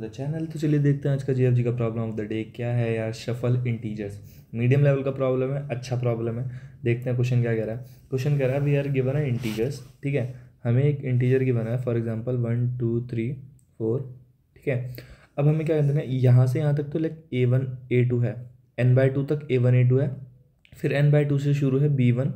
The channel. तो चलिए देखते हैं आज का जीएफजी का प्रॉब्लम ऑफ द डे क्या है यार। शफल इंटीजर्स, मीडियम लेवल का प्रॉब्लम है, अच्छा प्रॉब्लम है। देखते हैं क्वेश्चन क्या कह रहा है। क्वेश्चन कह रहा है वी आर गिवन है इंटीजर्स, ठीक है, हमें एक इंटीजर गिवन है, फॉर एग्जांपल 1 2 3 4, ठीक है। अब हमें क्या करना है, यहाँ से यहाँ तक तो लाइक A1 A2 है, n/2 तक A1 A2 है, फिर n/2 से शुरू है B1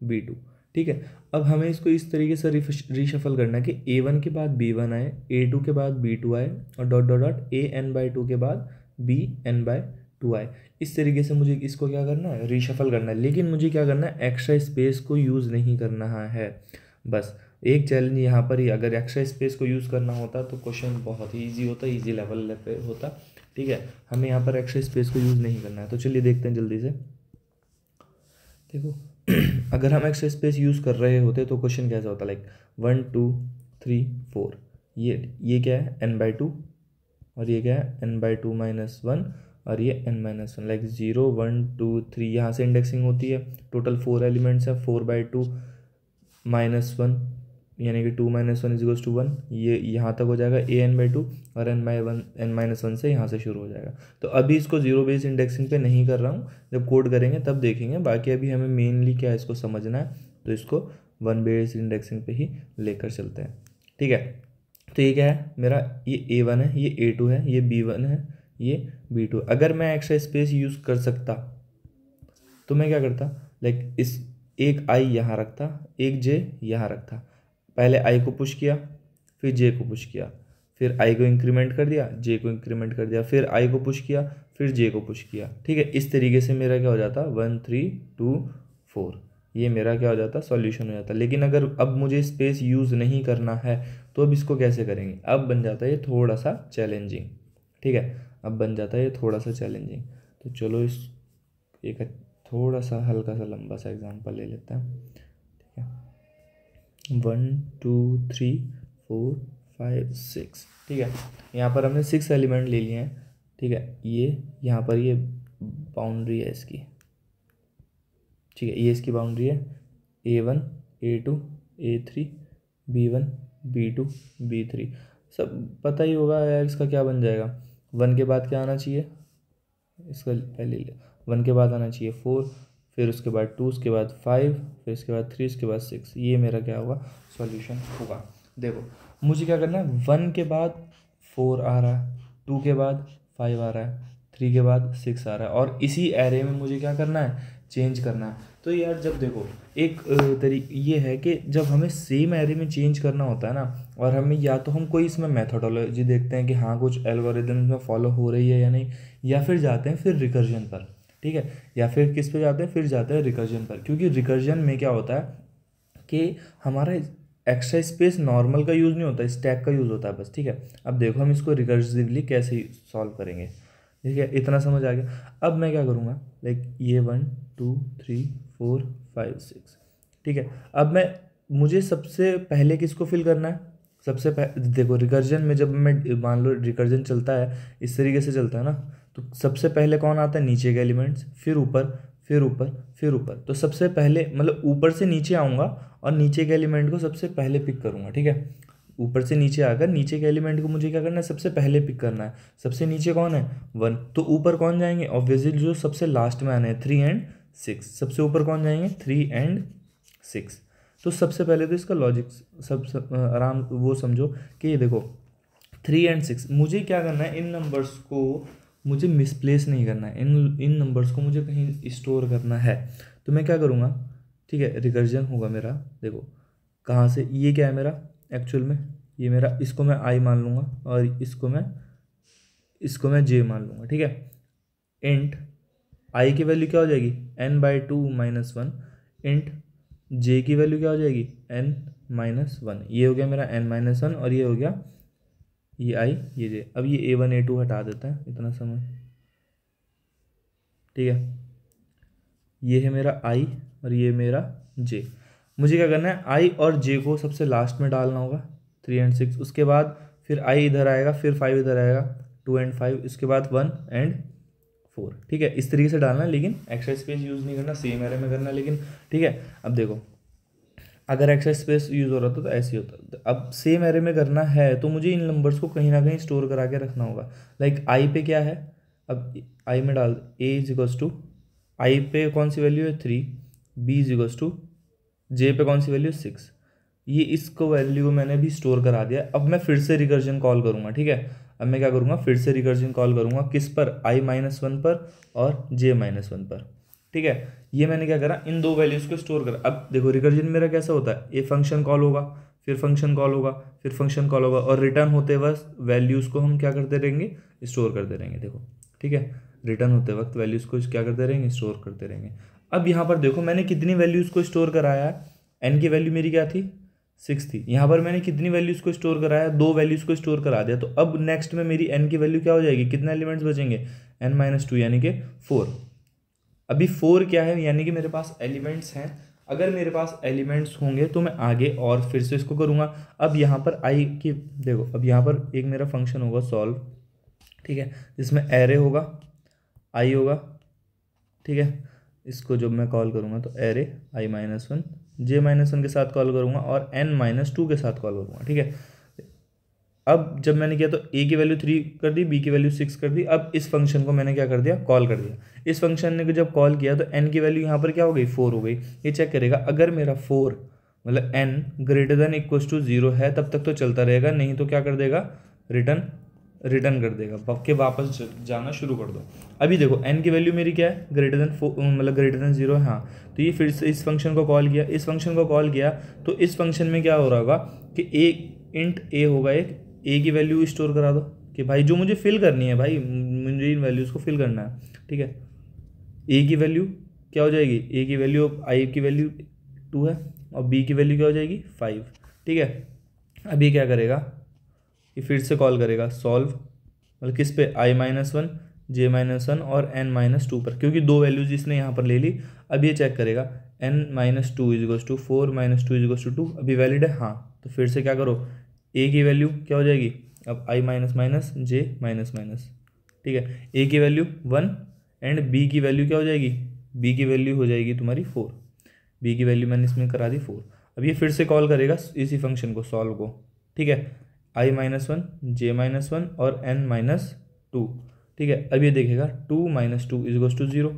B2, ठीक है। अब हमें इसको इस तरीके से रीशफल करना है कि A1 के बाद B1 आए, A2 के बाद B2 आए और डॉट डॉट डॉट AN/2 के बाद BN/2 आए। इस तरीके से मुझे इसको क्या करना है, रीशफल करना है। लेकिन मुझे क्या करना है, एक्स्ट्रा स्पेस को यूज़ नहीं करना है। बस एक चैलेंज यहाँ पर ही, अगर एक्स्ट्रा स्पेस को यूज़ करना होता तो क्वेश्चन बहुत ही ईजी होता, ईजी लेवल पे होता, ठीक है। हमें यहाँ पर एक्स्ट्रा स्पेस को यूज़ नहीं करना है। तो चलिए देखते हैं जल्दी से। देखो अगर हम एक्स्ट्रा स्पेस यूज़ कर रहे होते तो क्वेश्चन कैसा होता, लाइक 1 2 3 4, ये क्या है n/2 और ये क्या है n/2 - 1 और ये n-1, लाइक 0 1 2 3, यहाँ से इंडेक्सिंग होती है। टोटल 4 एलिमेंट्स है, 4/2 - 1 यानी कि 2 - 1 = 1। ये यहाँ तक हो जाएगा AN/2 और n-1 से यहाँ से शुरू हो जाएगा। तो अभी इसको जीरो बेस इंडेक्सिंग पे नहीं कर रहा हूँ, जब कोड करेंगे तब देखेंगे। बाकी अभी हमें मेनली क्या है इसको समझना है, तो इसको 1 बेस इंडेक्सिंग पे ही लेकर चलते हैं, ठीक है। तो ये क्या है मेरा, ये A1 है, ये A2 है, ये B1 है, ये B2। अगर मैं एक्स्ट्रा स्पेस यूज़ कर सकता तो मैं क्या करता, लाइक इस एक I यहाँ रखता, एक J यहाँ रखता। पहले I को पुश किया, फिर J को पुश किया, फिर I को इंक्रीमेंट कर दिया, J को इंक्रीमेंट कर दिया, फिर I को पुश किया, फिर J को पुश किया, ठीक है। इस तरीके से मेरा क्या हो जाता, 1 3 2 4, ये मेरा क्या हो जाता, सॉल्यूशन हो जाता। लेकिन अगर अब मुझे स्पेस यूज़ नहीं करना है तो अब इसको कैसे करेंगे, अब बन जाता है ये थोड़ा सा चैलेंजिंग, ठीक है। अब बन जाता है ये थोड़ा सा चैलेंजिंग। तो चलो इस एक थोड़ा सा हल्का सा लंबा सा एग्जांपल ले लेते हैं, ठीक है। 1 2 3 4 5 6, ठीक है। यहाँ पर हमने 6 एलिमेंट ले लिए हैं, ठीक है। ये यहाँ पर ये बाउंड्री है इसकी, ठीक है। ये इसकी बाउंड्री है, A1 A2 A3 B1 B2 B3। सब पता ही होगा यार, इसका क्या बन जाएगा। 1 के बाद क्या आना चाहिए, इसका पहले 1 के बाद आना चाहिए 4, फिर उसके बाद 2, उसके बाद 5, फिर उसके बाद 3, उसके बाद 6। ये मेरा क्या होगा, सॉल्यूशन होगा। देखो मुझे क्या करना है, 1 के बाद 4 आ रहा है, 2 के बाद 5 आ रहा है, 3 के बाद 6 आ रहा है, और इसी एरे में मुझे क्या करना है, चेंज करना है। तो यार जब देखो एक ये है कि जब हमें सेम एरे में चेंज करना होता है ना, और हमें या तो हम कोई इसमें मेथोडोलॉजी देखते हैं कि हाँ कुछ एल्गोरिदम में फॉलो हो रही है या नहीं, या फिर जाते हैं फिर रिकर्जन पर, ठीक है। या फिर किस पे जाते हैं, फिर जाते हैं रिकर्जन पर। क्योंकि रिकर्जन में क्या होता है कि हमारा एक्स्ट्रा स्पेस नॉर्मल का यूज़ नहीं होता, स्टैक का यूज़ होता है बस, ठीक है। अब देखो हम इसको रिकर्सिवली कैसे सॉल्व करेंगे, ठीक है। इतना समझ आ गया। अब मैं क्या करूँगा, लाइक ये 1 2 3 4 5 6, ठीक है। अब मुझे सबसे पहले किसको फिल करना है, सबसे देखो रिकर्जन में जब मैं मान लो रिकर्जन चलता है इस तरीके से चलता है ना, तो सबसे पहले कौन आता है, नीचे के एलिमेंट्स, फिर ऊपर, फिर ऊपर, फिर ऊपर। तो सबसे पहले मतलब ऊपर से नीचे आऊँगा और नीचे के एलिमेंट को सबसे पहले पिक करूँगा, ठीक है। ऊपर से नीचे आकर नीचे के एलिमेंट को मुझे क्या करना है, सबसे पहले पिक करना है। सबसे नीचे कौन है, 1, तो ऊपर कौन जाएंगे, ऑब्वियसली जो सबसे लास्ट में आने हैं 3 एंड 6। सबसे ऊपर कौन जाएंगे, 3 एंड 6। तो सबसे पहले तो इसका लॉजिक सब आराम वो समझो कि ये देखो 3 एंड 6, मुझे क्या करना है, इन नंबर्स को मुझे मिसप्लेस नहीं करना है, इन नंबर्स को मुझे कहीं स्टोर करना है। तो मैं क्या करूँगा, ठीक है, रिकर्जन होगा मेरा। देखो कहाँ से, ये क्या है मेरा एक्चुअल में, ये मेरा, इसको मैं I मान लूँगा और इसको मैं J मान लूँगा, ठीक है। इंट I की वैल्यू क्या हो जाएगी, n/2 - 1, इंट J की वैल्यू क्या हो जाएगी, n-1। ये हो गया मेरा n-1 और ये हो गया ये I ये J। अब ये A1 A2 हटा देता है इतना समय, ठीक है। ये है मेरा I और ये मेरा J। मुझे क्या करना है, I और J को सबसे लास्ट में डालना होगा, 3 एंड 6। उसके बाद फिर I इधर आएगा, फिर 5 इधर आएगा, 2 एंड 5, इसके बाद 1 एंड 4, ठीक है। इस तरीके से डालना है, लेकिन एक्स्ट्रा स्पेस यूज़ नहीं करना, सेम एरे में करना, लेकिन ठीक है। अब देखो अगर एक्स्ट्रा स्पेस यूज़ हो रहा था तो ऐसे ही होता। अब सेम एरे में करना है तो मुझे इन नंबर्स को कहीं ना कहीं स्टोर करा के रखना होगा। लाइक आई पे क्या है, अब आई में डाल ए इज इक्वल्स टू, आई पे कौन सी वैल्यू है 3, बी इज इक्वल्स टू, जे पे कौन सी वैल्यू है 6। ये इसको वैल्यू को मैंने भी स्टोर करा दिया। अब मैं फिर से रिकर्जन कॉल करूँगा, ठीक है। अब मैं क्या करूँगा, फिर से रिकर्जन कॉल करूँगा किस पर, i-1 पर और j-1 पर, ठीक है। ये मैंने क्या करा, इन दो वैल्यूज़ को स्टोर करा। अब देखो रिकर्जन मेरा कैसा होता है, ये फंक्शन कॉल होगा, फिर फंक्शन कॉल होगा, फिर फंक्शन कॉल होगा, और रिटर्न होते वक्त वैल्यूज़ को हम क्या करते रहेंगे, स्टोर करते रहेंगे। देखो ठीक है, रिटर्न होते वक्त वैल्यूज़ को क्या करते रहेंगे, स्टोर करते रहेंगे। अब यहाँ पर देखो मैंने कितनी वैल्यूज़ को स्टोर कराया है, एन की वैल्यू मेरी क्या थी 6 थी। यहाँ पर मैंने कितनी वैल्यूज़ को स्टोर कराया, 2 वैल्यूज़ को स्टोर करा दिया। तो अब नेक्स्ट में मेरी एन की वैल्यू क्या हो जाएगी, कितने एलिमेंट्स बचेंगे, n-2 यानी कि 4। अभी 4 क्या है, यानी कि मेरे पास एलिमेंट्स हैं। अगर मेरे पास एलिमेंट्स होंगे तो मैं आगे और फिर से इसको करूँगा। अब यहाँ पर आई की देखो, अब यहाँ पर एक मेरा फंक्शन होगा सॉल्व, ठीक है, जिसमें एरे होगा, आई होगा, ठीक है। इसको जब मैं कॉल करूँगा तो एरे i-1 j-1 के साथ कॉल करूँगा और n-2 के साथ कॉल करूँगा, ठीक है। अब जब मैंने किया तो a की वैल्यू 3 कर दी, b की वैल्यू 6 कर दी। अब इस फंक्शन को मैंने क्या कर दिया, कॉल कर दिया। इस फंक्शन ने जब कॉल किया तो n की वैल्यू यहाँ पर क्या हो गई, 4 हो गई। ये चेक करेगा, अगर मेरा 4 मतलब n greater than equal to 0 है तब तक तो चलता रहेगा, नहीं तो क्या कर देगा, रिटर्न कर देगा, पक्के वापस जाना शुरू कर दो। अभी देखो n की वैल्यू मेरी क्या है, ग्रेटर देन 4 मतलब ग्रेटर देन 0 है, हाँ। तो ये फिर से इस फंक्शन को कॉल किया, इस फंक्शन को कॉल किया तो इस फंक्शन में क्या हो रहा होगा कि इंट a होगा, एक a की वैल्यू स्टोर करा दो कि भाई जो मुझे फिल करनी है, भाई मुझे इन वैल्यूज़ को फिल करना है, ठीक है। a की वैल्यू क्या हो जाएगी, a की वैल्यू i की वैल्यू 2 है और b की वैल्यू क्या हो जाएगी 5, ठीक है। अब ये क्या करेगा, ये फिर से कॉल करेगा सॉल्व, मतलब किस पे, i-1 j-1 और n-2 पर, क्योंकि 2 वैल्यूज इसने यहाँ पर ले ली। अब ये चेक करेगा n-2 is equals to 4 -2 is equals to 2, अभी वैलिड है, हाँ। तो फिर से क्या करो, a की वैल्यू क्या हो जाएगी, अब i-, j-, ठीक है। a की वैल्यू 1 एंड b की वैल्यू क्या हो जाएगी, b की वैल्यू हो जाएगी तुम्हारी 4, b की वैल्यू मैंने इसमें करा दी 4। अब ये फिर से कॉल करेगा इसी फंक्शन को, सॉल्व को, ठीक है, i-1 j-1 और n-2, ठीक है। अब ये देखेगा 2 - 2 इज इक्वल्स टू 0।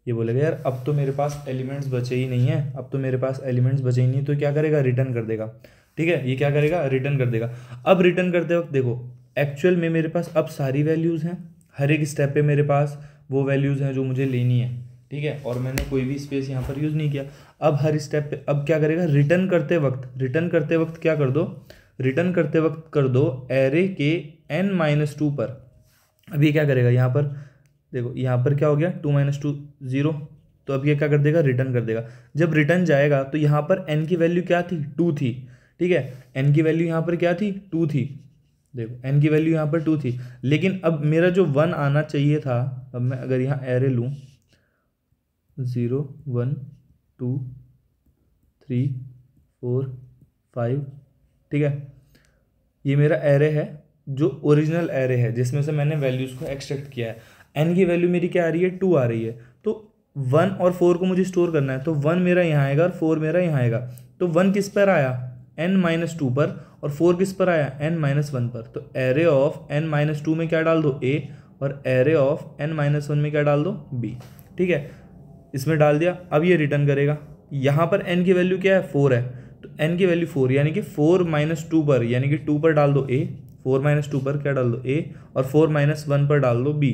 ये बोलेगा यार अब तो मेरे पास एलिमेंट्स बचे ही नहीं है, अब तो मेरे पास एलिमेंट्स बचे ही नहीं, तो क्या करेगा, रिटर्न कर देगा, ठीक है। ये क्या करेगा, रिटर्न कर देगा। अब रिटर्न करते वक्त देखो एक्चुअल में मेरे पास अब सारी वैल्यूज़ हैं, हर एक स्टेप पे मेरे पास वो वैल्यूज़ हैं जो मुझे लेनी है, ठीक है, और मैंने कोई भी स्पेस यहाँ पर यूज़ नहीं किया। अब हर स्टेप पे अब क्या करेगा, रिटर्न करते वक्त क्या कर दो, रिटर्न करते वक्त कर दो एरे के n-2 पर। अब ये क्या करेगा, यहाँ पर देखो, यहाँ पर क्या हो गया 2 - 2 0, तो अब ये क्या कर देगा, रिटर्न कर देगा। जब रिटर्न जाएगा तो यहाँ पर n की वैल्यू क्या थी, 2 थी, ठीक है। n की वैल्यू यहाँ पर क्या थी, 2 थी, देखो n की वैल्यू यहाँ पर 2 थी, लेकिन अब मेरा जो 1 आना चाहिए था, अब मैं अगर यहाँ एरे लूँ 0 1 2 3 4 5, ठीक है, ये मेरा एरे है जो ओरिजिनल एरे है जिसमें से मैंने वैल्यूज़ को एक्सट्रैक्ट किया है। n की वैल्यू मेरी क्या आ रही है, 2 आ रही है, तो 1 और 4 को मुझे स्टोर करना है, तो 1 मेरा यहाँ आएगा और 4 मेरा यहाँ आएगा। तो 1 किस पर आया, n-2 पर, और 4 किस पर आया, n-1 पर। तो एरे ऑफ n-2 में क्या डाल दो, a, और एरे ऑफ n-1 में क्या डाल दो, b, ठीक है। इसमें डाल दिया। अब ये रिटर्न करेगा, यहाँ पर n की वैल्यू क्या है, 4 है, तो n की वैल्यू 4 यानी कि 4 - 2 पर, यानी कि 2 पर डाल दो a, 4 - 2 पर क्या डाल दो a, और 4 - 1 पर डाल दो b,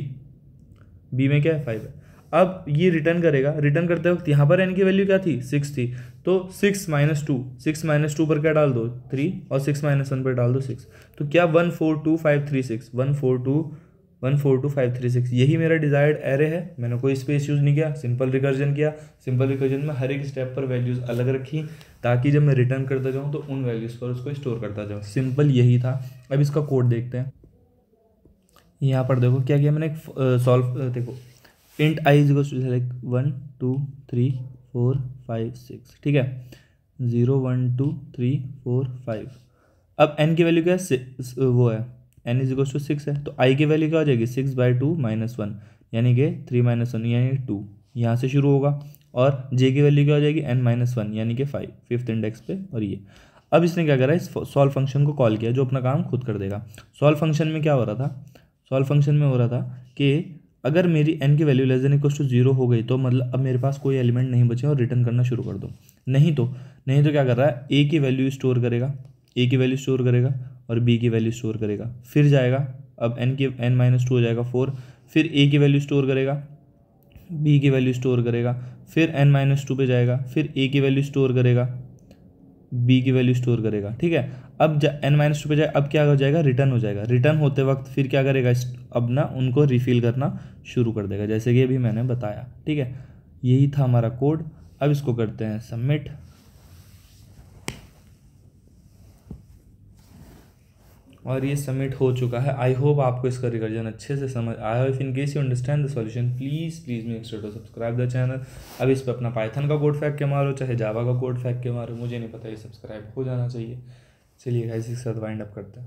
b में क्या है 5 है। अब ये रिटर्न करेगा, रिटर्न करते वक्त यहाँ पर n की वैल्यू क्या थी, 6 थी, तो 6 - 2 पर क्या डाल दो 3, और 6 - 1 पर डाल दो 6, तो क्या 1 4 2 5 3 6, 1 4 2 5 3 6, यही मेरा डिजायर्ड एरे है। मैंने कोई स्पेस यूज़ नहीं किया, सिंपल रिकर्जन किया। सिंपल रिकर्जन में हर एक स्टेप पर वैल्यूज़ अलग रखी ताकि जब मैं रिटर्न करता जाऊँ तो उन वैल्यूज़ पर उसको स्टोर करता जाऊँ। सिंपल यही था। अब इसका कोड देखते हैं। यहाँ पर देखो क्या किया मैंने, सॉल्व देखो, int I is equals to like 1 2 3 4 5 6, ठीक है, 0 1 2 3 4 5। अब n की वैल्यू क्या है, वो है n इज इक्वल्स टू 6 है, तो i की वैल्यू क्या हो जाएगी, 6/2 - 1, यानी कि 3 - 1 यानी 2, यहाँ से शुरू होगा। और जे की वैल्यू क्या हो जाएगी n-1 यानी कि 5 फिफ्थ इंडेक्स पे। और ये अब इसने क्या करा, इस सॉल्व फंक्शन को कॉल किया जो अपना काम खुद कर देगा। सॉल्व फंक्शन में क्या हो रहा था, सॉल्व फंक्शन में हो रहा था कि अगर मेरी n की value less than equal to 0 हो गई तो मतलब अब मेरे पास कोई एलिमेंट नहीं बचे और रिटर्न करना शुरू कर दो। नहीं तो क्या कर रहा है, a की वैल्यू स्टोर करेगा, और b की वैल्यू स्टोर करेगा, फिर जाएगा, अब n की n-2 हो जाएगा 4, फिर a की वैल्यू स्टोर करेगा, b की वैल्यू स्टोर करेगा, फिर n-2 पे जाएगा, फिर a की वैल्यू स्टोर करेगा, b की वैल्यू स्टोर करेगा। ठीक है, अब n-2 पे जाए, अब क्या हो जाएगा, रिटर्न हो जाएगा। रिटर्न होते वक्त फिर क्या करेगा, अब ना उनको रिफिल करना शुरू कर देगा, जैसे कि अभी मैंने बताया। ठीक है, यही था हमारा कोड। अब इसको करते हैं सबमिट। और ये सबमिट हो चुका है। आई होप आपको इसका रिकर्जन अच्छे से समझ आया। If in case you understand the solution please make sure to subscribe the channel. अब इस पर अपना पाइथन का कोड फेंक के मारो, चाहे जावा का कोड फेंक के मारो, मुझे नहीं पता, ये सब्सक्राइब हो जाना चाहिए। चलिए गाइस, इसके साथ वाइंड अप करते हैं।